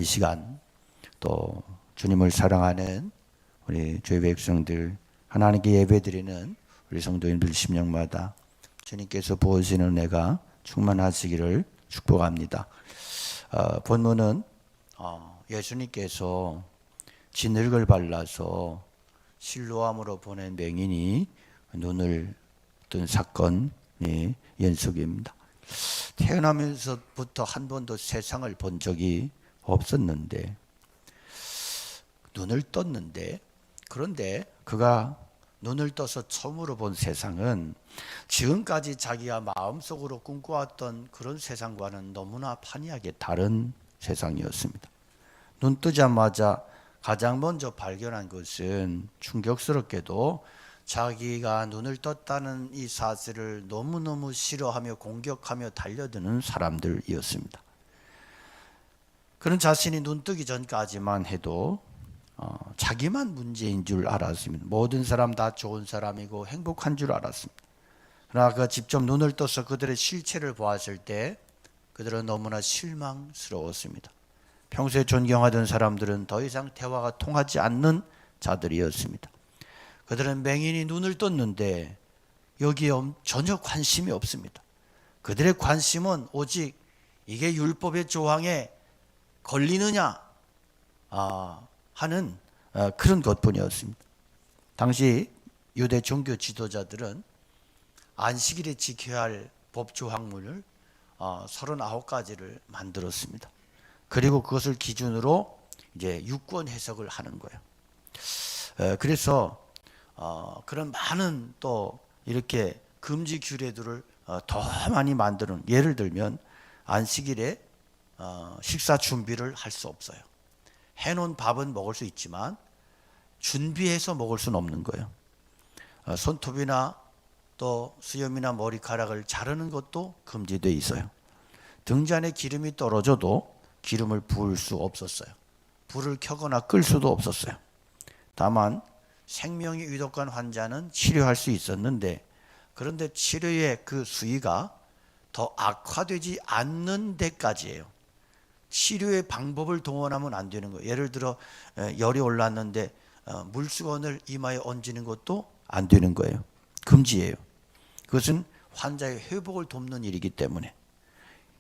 시간 또 주님을 사랑하는 우리 주의 백성들, 하나님께 예배드리는 우리 성도인들 심령마다 주님께서 부어주시는 은혜가 충만하시기를 축복합니다. 본문은 예수님께서 진흙을 발라서 실로암으로 보낸 맹인이 눈을 뜬 사건이 연속입니다. 태어나면서부터 한 번도 세상을 본 적이 없었는데, 눈을 떴는데, 그런데 그가 눈을 떠서 처음으로 본 세상은 지금까지 자기가 마음속으로 꿈꿔왔던 그런 세상과는 너무나 판이하게 다른 세상이었습니다. 눈 뜨자마자 가장 먼저 발견한 것은 충격스럽게도 자기가 눈을 떴다는 이 사실을 너무너무 싫어하며 공격하며 달려드는 사람들이었습니다. 그런 자신이 눈 뜨기 전까지만 해도 자기만 문제인 줄 알았습니다. 모든 사람 다 좋은 사람이고 행복한 줄 알았습니다. 그러나 그가 직접 눈을 떠서 그들의 실체를 보았을 때 그들은 너무나 실망스러웠습니다. 평소에 존경하던 사람들은 더 이상 대화가 통하지 않는 자들이었습니다. 그들은 맹인이 눈을 떴는데 여기에 전혀 관심이 없습니다. 그들의 관심은 오직 이게 율법의 조항에 걸리느냐 하는 그런 것뿐이었습니다. 당시 유대 종교 지도자들은 안식일에 지켜야 할 법조항문을 39가지를 만들었습니다. 그리고 그것을 기준으로 이제 유권 해석을 하는 거예요. 그래서 그런 많은 또 이렇게 금지 규례들을 더 많이 만드는, 예를 들면 안식일에 식사 준비를 할 수 없어요. 해놓은 밥은 먹을 수 있지만 준비해서 먹을 수는 없는 거예요. 손톱이나 또 수염이나 머리카락을 자르는 것도 금지되어 있어요. 등잔에 기름이 떨어져도 기름을 부을 수 없었어요. 불을 켜거나 끌 수도 없었어요. 다만 생명이 위독한 환자는 치료할 수 있었는데, 그런데 치료의 그 수위가 더 악화되지 않는 데까지예요. 치료의 방법을 동원하면 안 되는 거예요. 예를 들어 열이 올랐는데 물수건을 이마에 얹는 것도 안 되는 거예요. 금지예요. 그것은 환자의 회복을 돕는 일이기 때문에.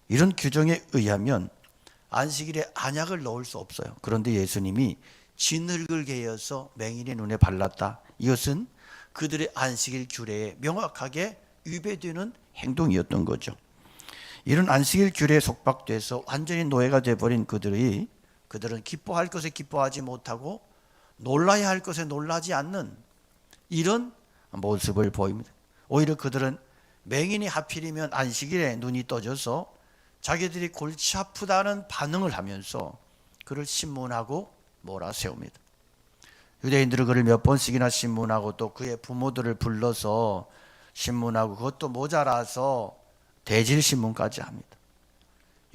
이런 규정에 의하면 안식일에 안약을 넣을 수 없어요. 그런데 예수님이 진흙을 개어서 맹인의 눈에 발랐다. 이것은 그들의 안식일 규례에 명확하게 위배되는 행동이었던 거죠. 이런 안식일 규례에 속박돼서 완전히 노예가 되어버린 그들은 기뻐할 것에 기뻐하지 못하고 놀라야 할 것에 놀라지 않는 이런 모습을 보입니다. 오히려 그들은 맹인이 하필이면 안식일에 눈이 떠져서 자기들이 골치 아프다는 반응을 하면서 그를 신문하고 몰아세웁니다. 유대인들은 그를 몇 번씩이나 신문하고 또 그의 부모들을 불러서 신문하고 그것도 모자라서 대질 신문까지 합니다.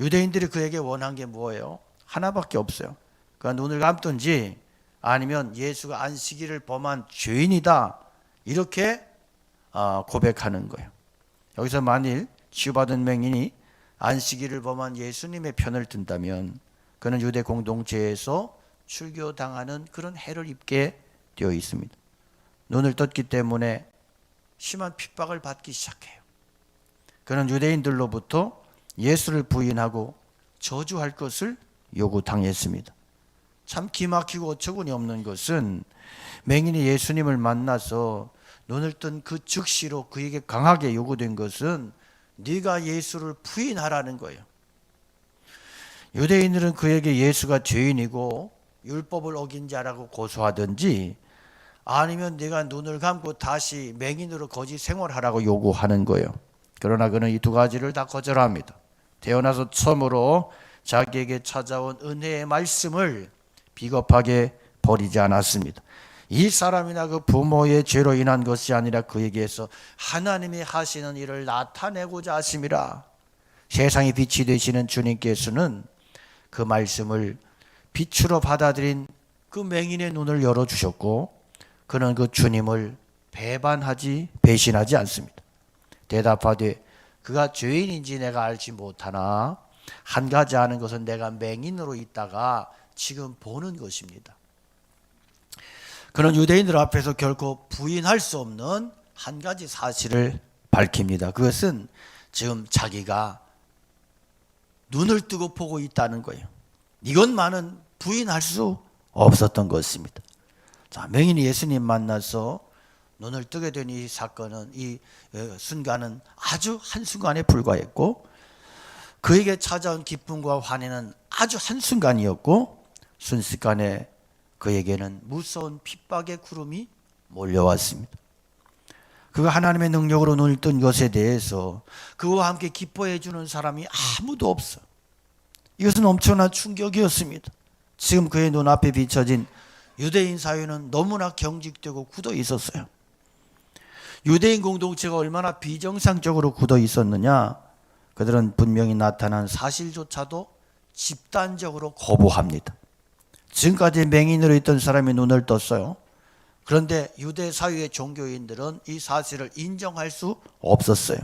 유대인들이 그에게 원한 게 뭐예요? 하나밖에 없어요. 그러니까 눈을 감든지 아니면 예수가 안식일을 범한 죄인이다, 이렇게 고백하는 거예요. 여기서 만일 치유받은 맹인이 안식일을 범한 예수님의 편을 든다면 그는 유대 공동체에서 출교당하는 그런 해를 입게 되어 있습니다. 눈을 떴기 때문에 심한 핍박을 받기 시작해요. 그는 유대인들로부터 예수를 부인하고 저주할 것을 요구당했습니다. 참 기막히고 어처구니 없는 것은 맹인이 예수님을 만나서 눈을 뜬 그 즉시로 그에게 강하게 요구된 것은 네가 예수를 부인하라는 거예요. 유대인들은 그에게 예수가 죄인이고 율법을 어긴 자라고 고소하든지 아니면 네가 눈을 감고 다시 맹인으로 거짓 생활하라고 요구하는 거예요. 그러나 그는 이 두 가지를 다 거절합니다. 태어나서 처음으로 자기에게 찾아온 은혜의 말씀을 비겁하게 버리지 않았습니다. 이 사람이나 그 부모의 죄로 인한 것이 아니라 그에게서 하나님이 하시는 일을 나타내고자 하심이라. 세상의 빛이 되시는 주님께서는 그 말씀을 빛으로 받아들인 그 맹인의 눈을 열어주셨고 그는 그 주님을 배신하지 않습니다. 대답하되 그가 죄인인지 내가 알지 못하나 한 가지 아는 것은 내가 맹인으로 있다가 지금 보는 것입니다. 그는 유대인들 앞에서 결코 부인할 수 없는 한 가지 사실을 밝힙니다. 그것은 지금 자기가 눈을 뜨고 보고 있다는 거예요. 이것만은 부인할 수 없었던 것입니다. 자, 맹인이 예수님 만나서 눈을 뜨게 된 이 사건은, 이 순간은 아주 한순간에 불과했고, 그에게 찾아온 기쁨과 환희는 아주 한순간이었고, 순식간에 그에게는 무서운 핍박의 구름이 몰려왔습니다. 그가 하나님의 능력으로 눈을 뜬 것에 대해서 그와 함께 기뻐해 주는 사람이 아무도 없어. 이것은 엄청난 충격이었습니다. 지금 그의 눈앞에 비춰진 유대인 사회는 너무나 경직되고 굳어 있었어요. 유대인 공동체가 얼마나 비정상적으로 굳어 있었느냐, 그들은 분명히 나타난 사실조차도 집단적으로 거부합니다. 지금까지 맹인으로 있던 사람이 눈을 떴어요. 그런데 유대 사회의 종교인들은 이 사실을 인정할 수 없었어요.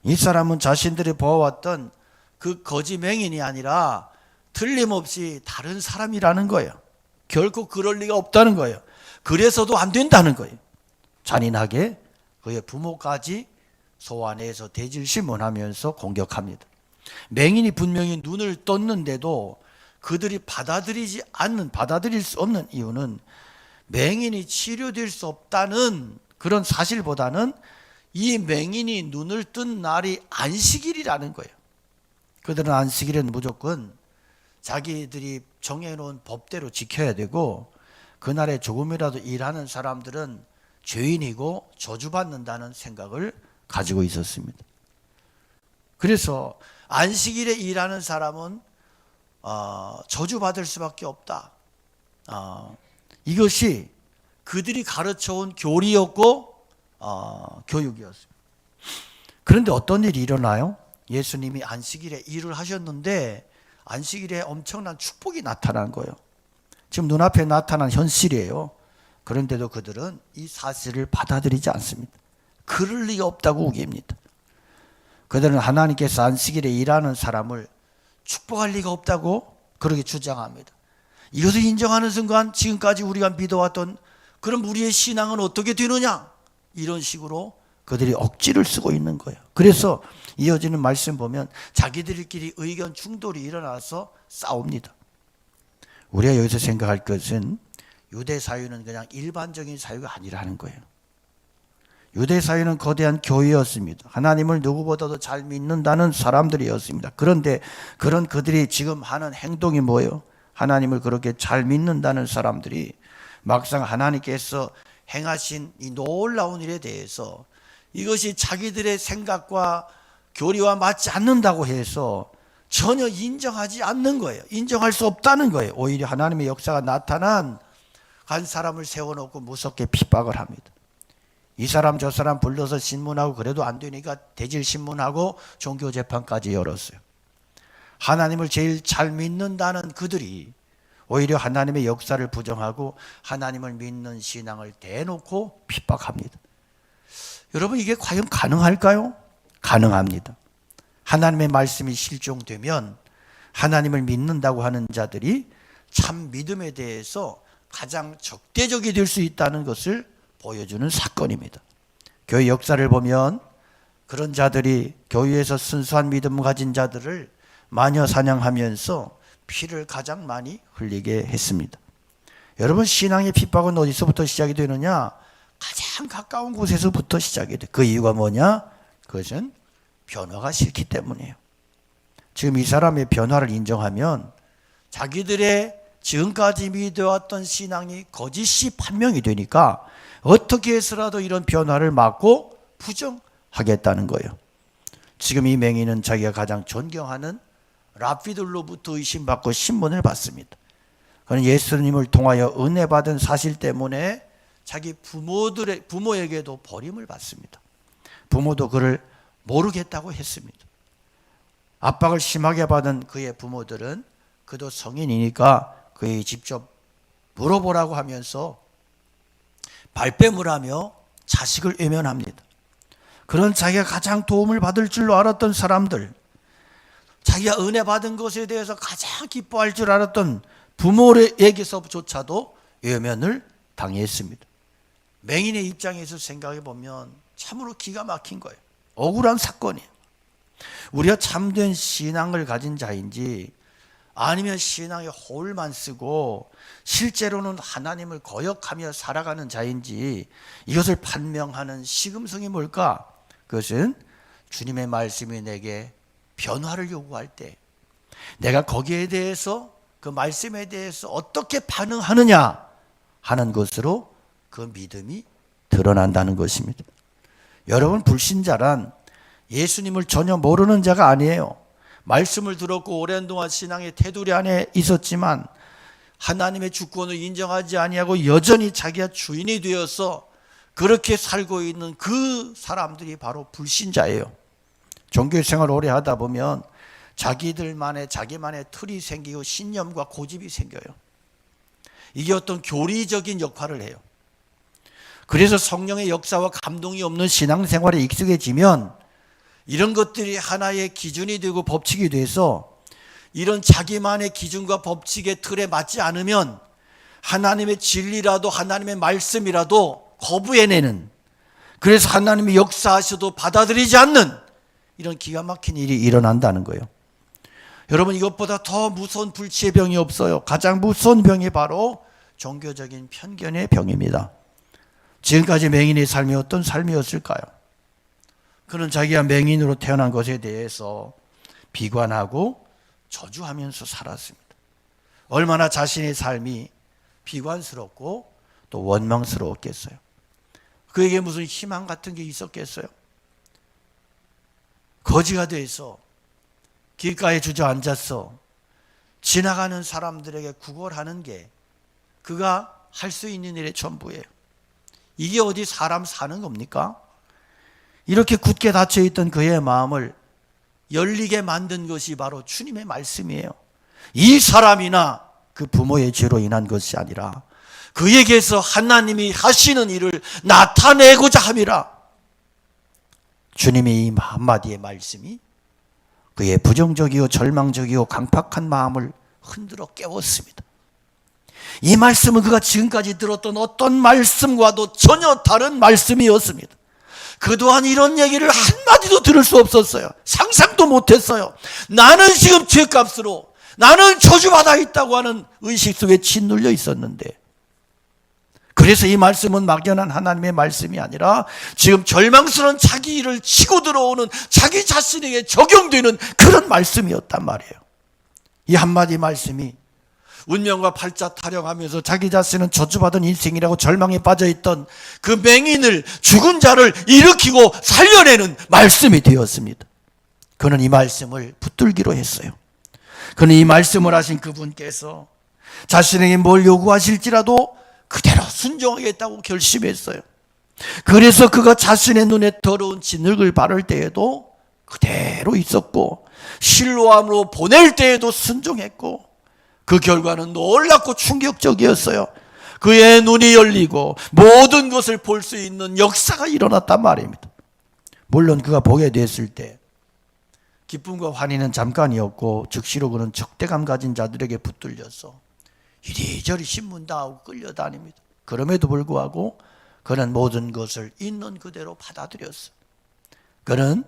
이 사람은 자신들이 보아왔던 그 거지 맹인이 아니라 틀림없이 다른 사람이라는 거예요. 결코 그럴 리가 없다는 거예요. 그래서도 안 된다는 거예요. 잔인하게 그의 부모까지 소환해서 대질신문하면서 공격합니다. 맹인이 분명히 눈을 떴는데도 그들이 받아들일 수 없는 이유는 맹인이 치료될 수 없다는 그런 사실보다는 이 맹인이 눈을 뜬 날이 안식일이라는 거예요. 그들은 안식일은 무조건 자기들이 정해놓은 법대로 지켜야 되고, 그날에 조금이라도 일하는 사람들은 죄인이고 저주받는다는 생각을 가지고 있었습니다. 그래서 안식일에 일하는 사람은 저주받을 수밖에 없다. 이것이 그들이 가르쳐온 교리였고 교육이었습니다. 그런데 어떤 일이 일어나요? 예수님이 안식일에 일을 하셨는데 안식일에 엄청난 축복이 나타난 거예요. 지금 눈앞에 나타난 현실이에요. 그런데도 그들은 이 사실을 받아들이지 않습니다. 그럴 리가 없다고 우깁니다. 그들은 하나님께서 안식일에 일하는 사람을 축복할 리가 없다고 그렇게 주장합니다. 이것을 인정하는 순간 지금까지 우리가 믿어왔던 그럼 우리의 신앙은 어떻게 되느냐? 이런 식으로 그들이 억지를 쓰고 있는 거예요. 그래서 이어지는 말씀 보면 자기들끼리 의견 충돌이 일어나서 싸웁니다. 우리가 여기서 생각할 것은 유대 사회는 그냥 일반적인 사회가 아니라는 거예요. 유대 사회는 거대한 교회였습니다. 하나님을 누구보다도 잘 믿는다는 사람들이었습니다. 그런데 그런 그들이 지금 하는 행동이 뭐예요? 하나님을 그렇게 잘 믿는다는 사람들이 막상 하나님께서 행하신 이 놀라운 일에 대해서 이것이 자기들의 생각과 교리와 맞지 않는다고 해서 전혀 인정하지 않는 거예요. 인정할 수 없다는 거예요. 오히려 하나님의 역사가 나타난 한 사람을 세워놓고 무섭게 핍박을 합니다. 이 사람 저 사람 불러서 신문하고 그래도 안 되니까 대질 신문하고 종교 재판까지 열었어요. 하나님을 제일 잘 믿는다는 그들이 오히려 하나님의 역사를 부정하고 하나님을 믿는 신앙을 대놓고 핍박합니다. 여러분, 이게 과연 가능할까요? 가능합니다. 하나님의 말씀이 실종되면 하나님을 믿는다고 하는 자들이 참 믿음에 대해서 가장 적대적이 될 수 있다는 것을 보여주는 사건입니다. 교회 역사를 보면 그런 자들이 교회에서 순수한 믿음을 가진 자들을 마녀 사냥하면서 피를 가장 많이 흘리게 했습니다. 여러분, 신앙의 핍박은 어디서부터 시작이 되느냐? 가장 가까운 곳에서부터 시작이 돼. 그 이유가 뭐냐? 그것은 변화가 싫기 때문이에요. 지금 이 사람의 변화를 인정하면 자기들의 지금까지 믿어왔던 신앙이 거짓이 판명이 되니까 어떻게 해서라도 이런 변화를 막고 부정하겠다는 거예요. 지금 이 맹인은 자기가 가장 존경하는 랍비들로부터 의심받고 신문을 받습니다. 그는 예수님을 통하여 은혜 받은 사실 때문에 자기 부모에게도 버림을 받습니다. 부모도 그를 모르겠다고 했습니다. 압박을 심하게 받은 그의 부모들은 그도 성인이니까 그에게 직접 물어보라고 하면서 발뺌을 하며 자식을 외면합니다. 그런 자기가 가장 도움을 받을 줄로 알았던 사람들, 자기가 은혜 받은 것에 대해서 가장 기뻐할 줄 알았던 부모에게서조차도 외면을 당했습니다. 맹인의 입장에서 생각해 보면 참으로 기가 막힌 거예요. 억울한 사건이에요. 우리가 참된 신앙을 가진 자인지 아니면 신앙의 홀만 쓰고 실제로는 하나님을 거역하며 살아가는 자인지 이것을 판명하는 시금성이 뭘까? 그것은 주님의 말씀이 내게 변화를 요구할 때 내가 거기에 대해서 그 말씀에 대해서 어떻게 반응하느냐 하는 것으로 그 믿음이 드러난다는 것입니다. 여러분, 불신자란 예수님을 전혀 모르는 자가 아니에요. 말씀을 들었고 오랜 동안 신앙의 테두리 안에 있었지만 하나님의 주권을 인정하지 아니하고 여전히 자기가 주인이 되어서 그렇게 살고 있는 그 사람들이 바로 불신자예요. 종교 생활을 오래 하다 보면 자기만의 틀이 생기고 신념과 고집이 생겨요. 이게 어떤 교리적인 역할을 해요. 그래서 성령의 역사와 감동이 없는 신앙생활에 익숙해지면 이런 것들이 하나의 기준이 되고 법칙이 돼서 이런 자기만의 기준과 법칙의 틀에 맞지 않으면 하나님의 진리라도 하나님의 말씀이라도 거부해내는, 그래서 하나님이 역사하셔도 받아들이지 않는 이런 기가 막힌 일이 일어난다는 거예요. 여러분, 이것보다 더 무서운 불치의 병이 없어요. 가장 무서운 병이 바로 종교적인 편견의 병입니다. 지금까지 맹인의 삶이 어떤 삶이었을까요? 그는 자기가 맹인으로 태어난 것에 대해서 비관하고 저주하면서 살았습니다. 얼마나 자신의 삶이 비관스럽고 또 원망스러웠겠어요. 그에게 무슨 희망 같은 게 있었겠어요? 거지가 돼서 길가에 주저앉아서 지나가는 사람들에게 구걸하는 게 그가 할 수 있는 일의 전부예요. 이게 어디 사람 사는 겁니까? 이렇게 굳게 닫혀있던 그의 마음을 열리게 만든 것이 바로 주님의 말씀이에요. 이 사람이나 그 부모의 죄로 인한 것이 아니라 그에게서 하나님이 하시는 일을 나타내고자 함이라. 주님의 이 한마디의 말씀이 그의 부정적이고 절망적이고 강팍한 마음을 흔들어 깨웠습니다. 이 말씀은 그가 지금까지 들었던 어떤 말씀과도 전혀 다른 말씀이었습니다. 그동안 이런 얘기를 한마디도 들을 수 없었어요. 상상도 못했어요. 나는 지금 죄값으로 나는 저주받아 있다고 하는 의식 속에 짓눌려 있었는데, 그래서 이 말씀은 막연한 하나님의 말씀이 아니라 지금 절망스러운 자기 일을 치고 들어오는 자기 자신에게 적용되는 그런 말씀이었단 말이에요. 이 한마디 말씀이 운명과 팔자 타령하면서 자기 자신은 저주받은 인생이라고 절망에 빠져있던 그 맹인을, 죽은 자를 일으키고 살려내는 말씀이 되었습니다. 그는 이 말씀을 붙들기로 했어요. 그는 이 말씀을 하신 그분께서 자신에게 뭘 요구하실지라도 그대로 순종하겠다고 결심했어요. 그래서 그가 자신의 눈에 더러운 진흙을 바를 때에도 그대로 있었고, 실로암으로 보낼 때에도 순종했고, 그 결과는 놀랍고 충격적이었어요. 그의 눈이 열리고 모든 것을 볼 수 있는 역사가 일어났단 말입니다. 물론 그가 보게 됐을 때 기쁨과 환희는 잠깐이었고, 즉시로 그는 적대감 가진 자들에게 붙들려서 이리저리 신문당하고 끌려다닙니다. 그럼에도 불구하고 그는 모든 것을 있는 그대로 받아들였어요. 그는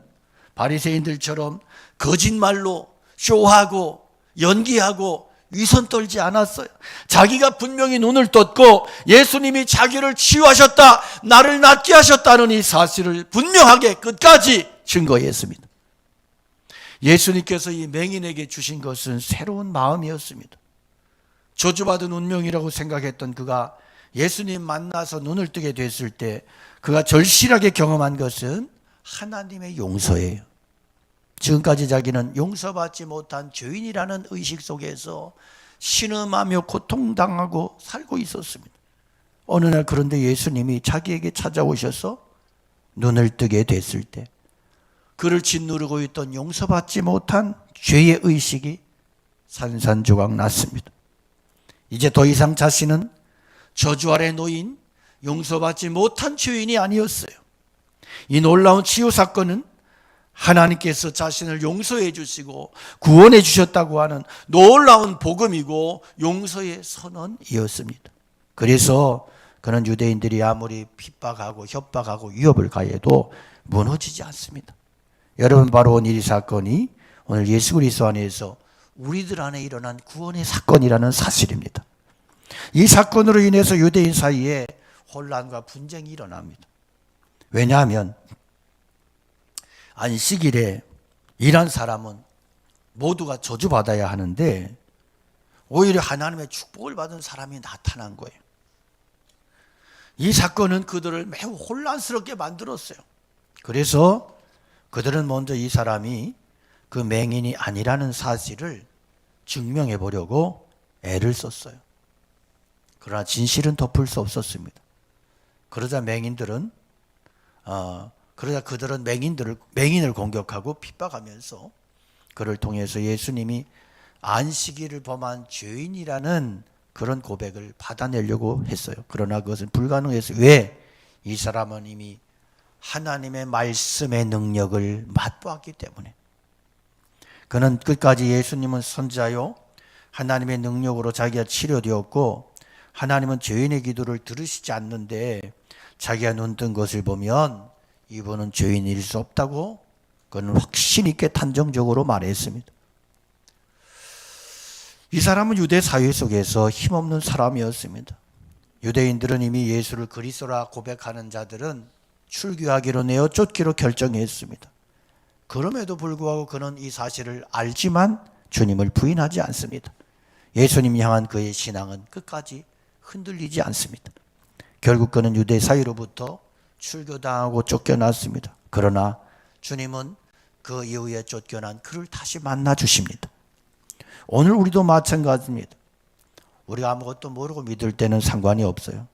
바리새인들처럼 거짓말로 쇼하고 연기하고 위선 떨지 않았어요. 자기가 분명히 눈을 떴고 예수님이 자기를 치유하셨다, 나를 낫게 하셨다는 이 사실을 분명하게 끝까지 증거했습니다. 예수님께서 이 맹인에게 주신 것은 새로운 마음이었습니다. 저주받은 운명이라고 생각했던 그가 예수님 만나서 눈을 뜨게 됐을 때 그가 절실하게 경험한 것은 하나님의 용서예요. 지금까지 자기는 용서받지 못한 죄인이라는 의식 속에서 신음하며 고통당하고 살고 있었습니다. 어느 날 그런데 예수님이 자기에게 찾아오셔서 눈을 뜨게 됐을 때 그를 짓누르고 있던 용서받지 못한 죄의 의식이 산산조각 났습니다. 이제 더 이상 자신은 저주 아래 놓인 용서받지 못한 죄인이 아니었어요. 이 놀라운 치유 사건은 하나님께서 자신을 용서해 주시고 구원해 주셨다고 하는 놀라운 복음이고 용서의 선언이었습니다. 그래서 그는 유대인들이 아무리 핍박하고 협박하고 위협을 가해도 무너지지 않습니다. 여러분, 바로 이 사건이 오늘 예수 그리스도 안에서 우리들 안에 일어난 구원의 사건이라는 사실입니다. 이 사건으로 인해서 유대인 사이에 혼란과 분쟁이 일어납니다. 왜냐하면 안식일에 일한 사람은 모두가 저주받아야 하는데 오히려 하나님의 축복을 받은 사람이 나타난 거예요. 이 사건은 그들을 매우 혼란스럽게 만들었어요. 그래서 그들은 먼저 이 사람이 그 맹인이 아니라는 사실을 증명해 보려고 애를 썼어요. 그러나 진실은 덮을 수 없었습니다. 그러자 그들은 맹인을 공격하고 핍박하면서 그를 통해서 예수님이 안식일을 범한 죄인이라는 그런 고백을 받아내려고 했어요. 그러나 그것은 불가능했어요. 왜? 이 사람은 이미 하나님의 말씀의 능력을 맛보았기 때문에. 그는 끝까지 예수님은 선지자요, 하나님의 능력으로 자기가 치료되었고 하나님은 죄인의 기도를 들으시지 않는데 자기가 눈뜬 것을 보면 이분은 죄인일 수 없다고 그는 확신 있게 단정적으로 말했습니다. 이 사람은 유대 사회 속에서 힘없는 사람이었습니다. 유대인들은 이미 예수를 그리스도라 고백하는 자들은 출교하기로 내어 쫓기로 결정했습니다. 그럼에도 불구하고 그는 이 사실을 알지만 주님을 부인하지 않습니다. 예수님 향한 그의 신앙은 끝까지 흔들리지 않습니다. 결국 그는 유대 사회로부터 출교당하고 쫓겨났습니다. 그러나 주님은 그 이후에 쫓겨난 그를 다시 만나 주십니다. 오늘 우리도 마찬가지입니다. 우리가 아무것도 모르고 믿을 때는 상관이 없어요.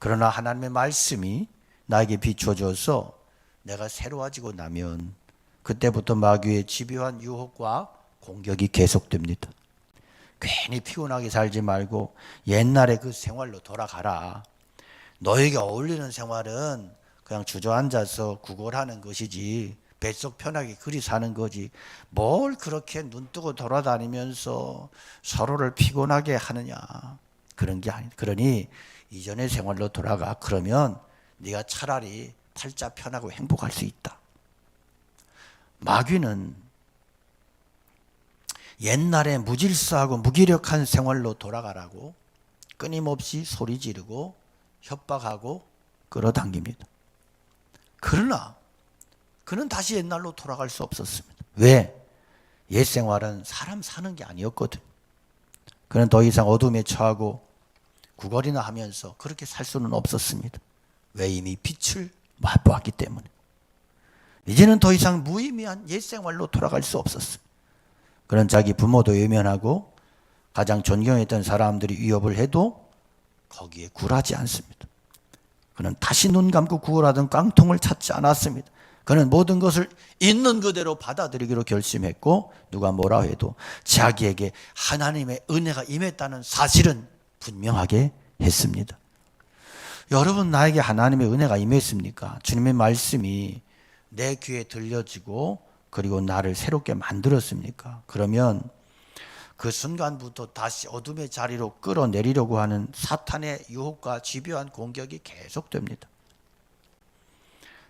그러나 하나님의 말씀이 나에게 비춰져서 내가 새로워지고 나면 그때부터 마귀의 집요한 유혹과 공격이 계속됩니다. 괜히 피곤하게 살지 말고 옛날의 그 생활로 돌아가라. 너에게 어울리는 생활은 그냥 주저앉아서 구걸하는 것이지, 뱃속 편하게 그리 사는 거지, 뭘 그렇게 눈뜨고 돌아다니면서 서로를 피곤하게 하느냐, 그런 게 아니다. 그러니 이전의 생활로 돌아가. 그러면 네가 차라리 팔자 편하고 행복할 수 있다. 마귀는 옛날에 무질서하고 무기력한 생활로 돌아가라고 끊임없이 소리 지르고 협박하고 끌어당깁니다. 그러나 그는 다시 옛날로 돌아갈 수 없었습니다. 왜? 옛 생활은 사람 사는 게 아니었거든. 그는 더 이상 어둠에 처하고 구걸이나 하면서 그렇게 살 수는 없었습니다. 왜? 이미 빛을 맛보았기 때문에. 이제는 더 이상 무의미한 옛 생활로 돌아갈 수 없었어요. 그는 자기 부모도 외면하고 가장 존경했던 사람들이 위협을 해도 거기에 굴하지 않습니다. 그는 다시 눈 감고 구걸하던 깡통을 찾지 않았습니다. 그는 모든 것을 있는 그대로 받아들이기로 결심했고 누가 뭐라 해도 자기에게 하나님의 은혜가 임했다는 사실은 분명하게 했습니다. 여러분, 나에게 하나님의 은혜가 임했습니까? 주님의 말씀이 내 귀에 들려지고 그리고 나를 새롭게 만들었습니까? 그러면 그 순간부터 다시 어둠의 자리로 끌어내리려고 하는 사탄의 유혹과 집요한 공격이 계속됩니다.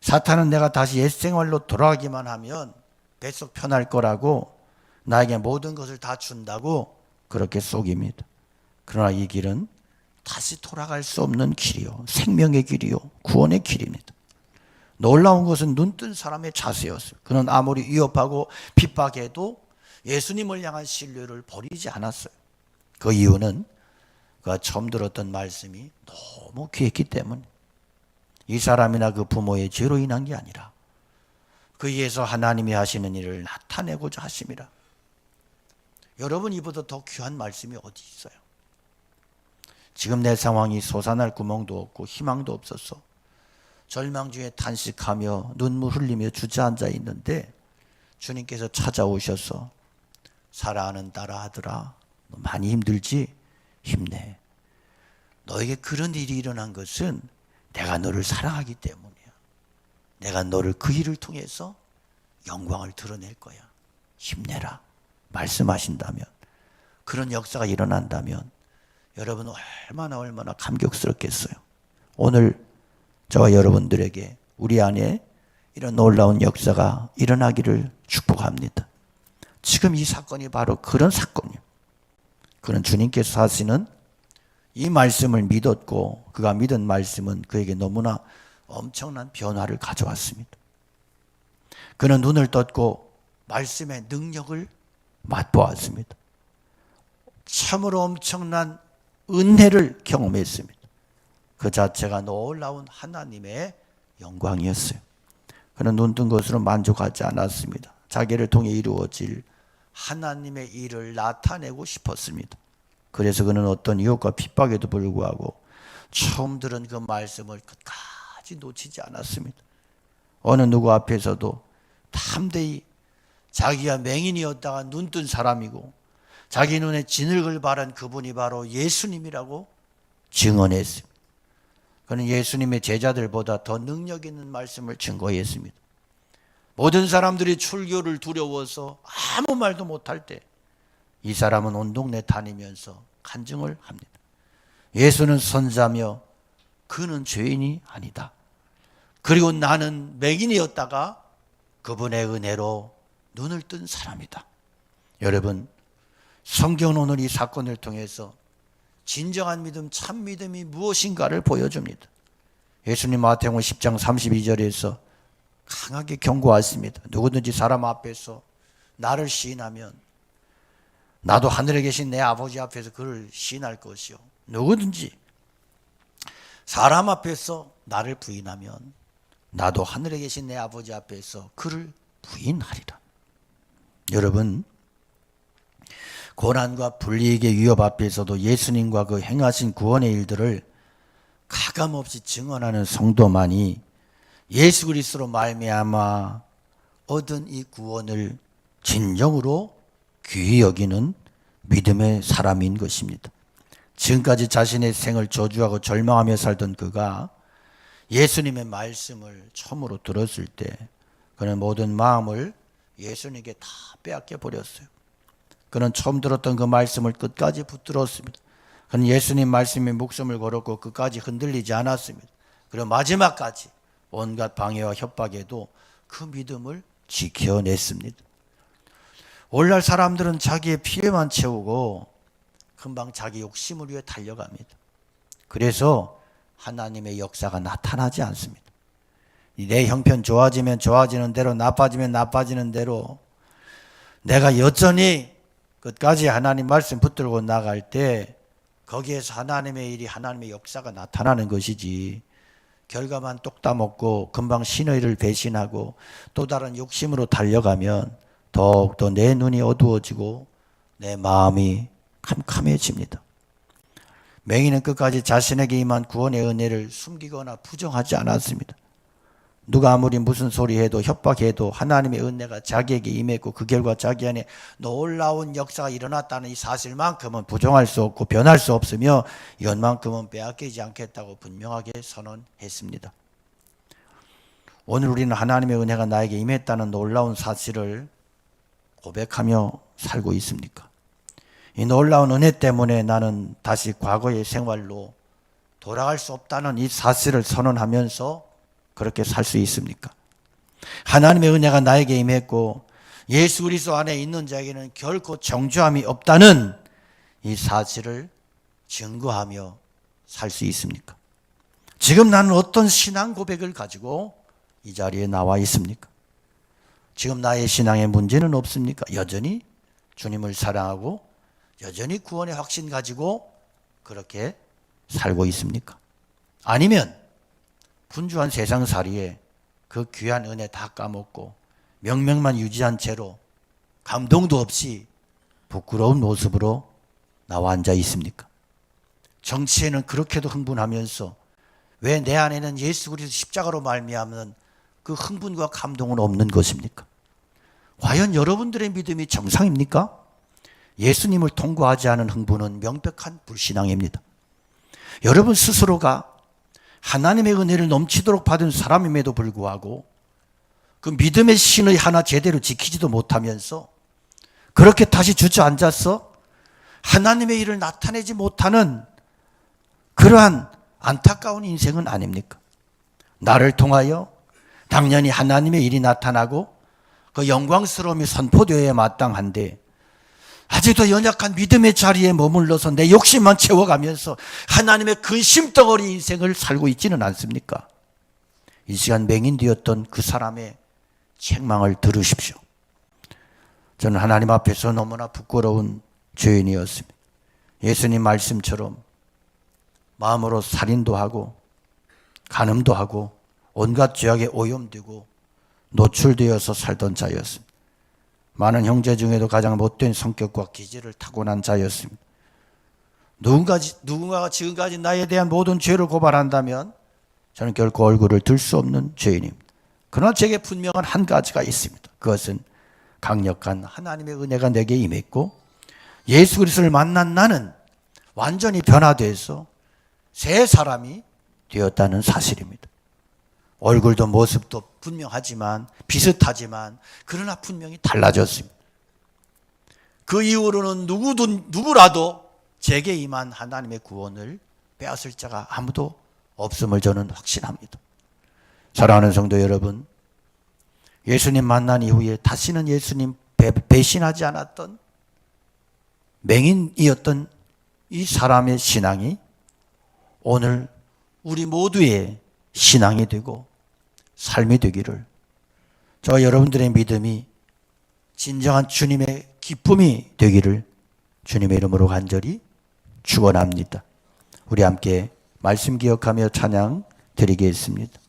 사탄은 내가 다시 옛 생활로 돌아가기만 하면 뱃속 편할 거라고 나에게 모든 것을 다 준다고 그렇게 속입니다. 그러나 이 길은 다시 돌아갈 수 없는 길이요, 생명의 길이요, 구원의 길입니다. 놀라운 것은 눈뜬 사람의 자세였어요. 그는 아무리 위협하고 핍박해도 예수님을 향한 신뢰를 버리지 않았어요. 그 이유는 그가 처음 들었던 말씀이 너무 귀했기 때문에. 이 사람이나 그 부모의 죄로 인한 게 아니라 그에서 하나님이 하시는 일을 나타내고자 하심이라. 여러분, 이보다 더 귀한 말씀이 어디 있어요? 지금 내 상황이 솟아날 구멍도 없고 희망도 없어서 절망 중에 탄식하며 눈물 흘리며 주저앉아 있는데 주님께서 찾아오셔서 사랑하는 딸아, 아들아, 너 많이 힘들지? 힘내. 너에게 그런 일이 일어난 것은 내가 너를 사랑하기 때문이야. 내가 너를 그 일을 통해서 영광을 드러낼 거야. 힘내라. 말씀하신다면, 그런 역사가 일어난다면 여러분 얼마나 감격스럽겠어요. 오늘 저와 여러분들에게 우리 안에 이런 놀라운 역사가 일어나기를 축복합니다. 지금 이 사건이 바로 그런 사건이에요. 그는 주님께서 하시는 이 말씀을 믿었고 그가 믿은 말씀은 그에게 너무나 엄청난 변화를 가져왔습니다. 그는 눈을 떴고 말씀의 능력을 맛보았습니다. 참으로 엄청난 은혜를 경험했습니다. 그 자체가 놀라운 하나님의 영광이었어요. 그는 눈뜬 것으로 만족하지 않았습니다. 자기를 통해 이루어질 하나님의 일을 나타내고 싶었습니다. 그래서 그는 어떤 유혹과 핍박에도 불구하고 처음 들은 그 말씀을 끝까지 놓치지 않았습니다. 어느 누구 앞에서도 담대히 자기가 맹인이었다가 눈뜬 사람이고 자기 눈에 진흙을 바른 그분이 바로 예수님이라고 증언했습니다. 그는 예수님의 제자들보다 더 능력 있는 말씀을 증거했습니다. 모든 사람들이 출교를 두려워서 아무 말도 못할 때 이 사람은 온 동네 다니면서 간증을 합니다. 예수는 선자며 그는 죄인이 아니다. 그리고 나는 맹인이었다가 그분의 은혜로 눈을 뜬 사람이다. 여러분, 성경은 오늘 이 사건을 통해서 진정한 믿음, 참 믿음이 무엇인가를 보여줍니다. 예수님 마태복음 10장 32절에서 강하게 경고하십니다. 누구든지 사람 앞에서 나를 시인하면 나도 하늘에 계신 내 아버지 앞에서 그를 시인할 것이요. 누구든지 사람 앞에서 나를 부인하면 나도 하늘에 계신 내 아버지 앞에서 그를 부인하리라. 여러분, 고난과 불이익의 위협 앞에서도 예수님과 그 행하신 구원의 일들을 가감없이 증언하는 성도만이 예수 그리스도로 말미암아 얻은 이 구원을 진정으로 귀히 여기는 믿음의 사람인 것입니다. 지금까지 자신의 생을 저주하고 절망하며 살던 그가 예수님의 말씀을 처음으로 들었을 때 그는 모든 마음을 예수님께 다 빼앗겨 버렸어요. 그는 처음 들었던 그 말씀을 끝까지 붙들었습니다. 그는 예수님 말씀에 목숨을 걸었고 끝까지 흔들리지 않았습니다. 그리고 마지막까지 온갖 방해와 협박에도 그 믿음을 지켜냈습니다. 오늘날 사람들은 자기의 필요만 채우고 금방 자기 욕심을 위해 달려갑니다. 그래서 하나님의 역사가 나타나지 않습니다. 내 형편 좋아지면 좋아지는 대로, 나빠지면 나빠지는 대로 내가 여전히 끝까지 하나님 말씀 붙들고 나갈 때 거기에서 하나님의 일이, 하나님의 역사가 나타나는 것이지, 결과만 똑 따먹고 금방 신의 일을 배신하고 또 다른 욕심으로 달려가면 더욱더 내 눈이 어두워지고 내 마음이 캄캄해집니다. 맹인은 끝까지 자신에게 임한 구원의 은혜를 숨기거나 부정하지 않았습니다. 누가 아무리 무슨 소리 해도 협박해도 하나님의 은혜가 자기에게 임했고 그 결과 자기 안에 놀라운 역사가 일어났다는 이 사실만큼은 부정할 수 없고 변할 수 없으며 이것만큼은 빼앗기지 않겠다고 분명하게 선언했습니다. 오늘 우리는 하나님의 은혜가 나에게 임했다는 놀라운 사실을 고백하며 살고 있습니까? 이 놀라운 은혜 때문에 나는 다시 과거의 생활로 돌아갈 수 없다는 이 사실을 선언하면서 그렇게 살 수 있습니까? 하나님의 은혜가 나에게 임했고 예수 그리스도 안에 있는 자에게는 결코 정죄함이 없다는 이 사실을 증거하며 살 수 있습니까? 지금 나는 어떤 신앙 고백을 가지고 이 자리에 나와 있습니까? 지금 나의 신앙에 문제는 없습니까? 여전히 주님을 사랑하고 여전히 구원의 확신 가지고 그렇게 살고 있습니까? 아니면 분주한 세상살이에 그 귀한 은혜 다 까먹고 명맥만 유지한 채로 감동도 없이 부끄러운 모습으로 나와 앉아 있습니까? 정치에는 그렇게도 흥분하면서 왜 내 안에는 예수 그리스도 십자가로 말미암는 그 흥분과 감동은 없는 것입니까? 과연 여러분들의 믿음이 정상입니까? 예수님을 통과하지 않은 흥분은 명백한 불신앙입니다. 여러분 스스로가 하나님의 은혜를 넘치도록 받은 사람임에도 불구하고 그 믿음의 신의 하나 제대로 지키지도 못하면서 그렇게 다시 주저앉아서 하나님의 일을 나타내지 못하는 그러한 안타까운 인생은 아닙니까? 나를 통하여 당연히 하나님의 일이 나타나고 그 영광스러움이 선포되어야 마땅한데 아직도 연약한 믿음의 자리에 머물러서 내 욕심만 채워가면서 하나님의 근심덩어리 인생을 살고 있지는 않습니까? 이 시간 맹인되었던 그 사람의 책망을 들으십시오. 저는 하나님 앞에서 너무나 부끄러운 죄인이었습니다. 예수님 말씀처럼 마음으로 살인도 하고 간음도 하고 온갖 죄악에 오염되고 노출되어서 살던 자였습니다. 많은 형제 중에도 가장 못된 성격과 기질을 타고난 자였습니다. 누군가가 지금까지 나에 대한 모든 죄를 고발한다면 저는 결코 얼굴을 들 수 없는 죄인입니다. 그러나 제게 분명한 한 가지가 있습니다. 그것은 강력한 하나님의 은혜가 내게 임했고 예수 그리스도를 만난 나는 완전히 변화돼서 새 사람이 되었다는 사실입니다. 얼굴도 모습도 분명하지만 비슷하지만 그러나 분명히 달라졌습니다. 그 이후로는 누구라도 제게 임한 하나님의 구원을 빼앗을 자가 아무도 없음을 저는 확신합니다. 사랑하는 성도 여러분, 예수님 만난 이후에 다시는 예수님 배신하지 않았던 맹인이었던 이 사람의 신앙이 오늘 우리 모두의 신앙이 되고 삶이 되기를, 저와 여러분들의 믿음이 진정한 주님의 기쁨이 되기를 주님의 이름으로 간절히 축원합니다. 우리 함께 말씀 기억하며 찬양 드리겠습니다.